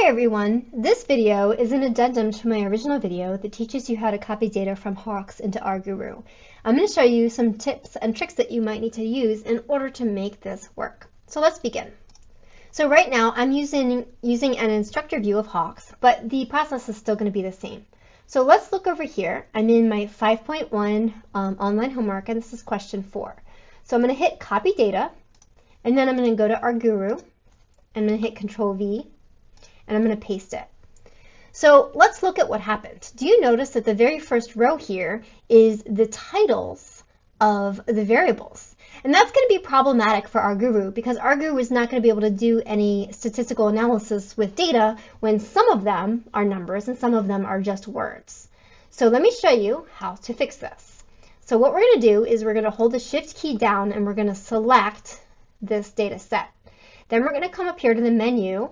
Hi everyone! This video is an addendum to my original video that teaches you how to copy data from Hawks into RGuroo. I'm going to show you some tips and tricks that you might need to use in order to make this work. So let's begin. So right now I'm using an instructor view of Hawks, but the process is still going to be the same. So let's look over here. I'm in my 5.1 online homework, and this is question 4. So I'm going to hit copy data, and then I'm going to go to RGuroo. I'm going to hit Control V, and I'm going to paste it. So let's look at what happened. Do you notice that the very first row here is the titles of the variables? And that's going to be problematic for RGuroo because RGuroo is not going to be able to do any statistical analysis with data when some of them are numbers and some of them are just words. So let me show you how to fix this. So what we're going to do is we're going to hold the Shift key down and we're going to select this data set. Then we're going to come up here to the menu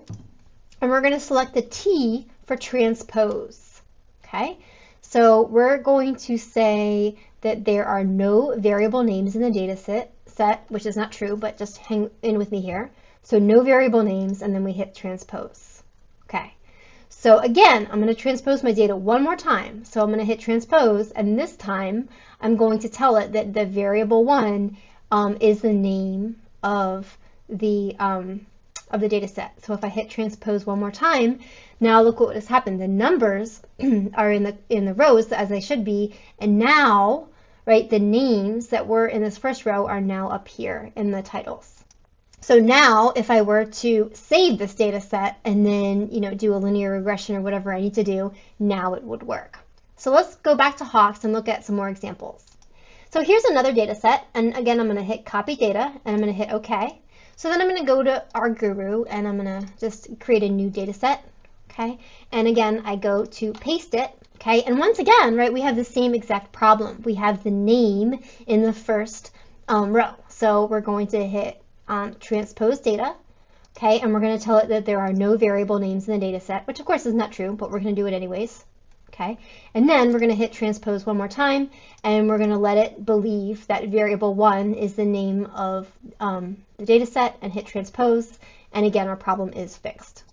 and we're going to select the T for transpose. Okay, so we're going to say that there are no variable names in the data set, which is not true, but just hang in with me here. So no variable names, and then we hit transpose. Okay, so again, I'm going to transpose my data one more time. So I'm going to hit transpose, and this time I'm going to tell it that the variable 1 is the name of the data set. So if I hit transpose one more time, now look what has happened. The numbers are in the rows as they should be, and now, right, the names that were in this first row are now up here in the titles. So now if I were to save this data set and then, do a linear regression or whatever I need to do, now it would work. So let's go back to Hawks and look at some more examples. So here's another data set, and again I'm going to hit copy data and I'm going to hit OK. So then I'm going to go to RGuroo and I'm going to just create a new data set, okay? And again, I go to paste it, okay? And once again, right, we have the same exact problem. We have the name in the first row. So we're going to hit transpose data, okay? And we're going to tell it that there are no variable names in the data set, which of course is not true, but we're going to do it anyways. Okay, and then we're going to hit transpose one more time, and we're going to let it believe that variable 1 is the name of the data set and hit transpose, and again our problem is fixed.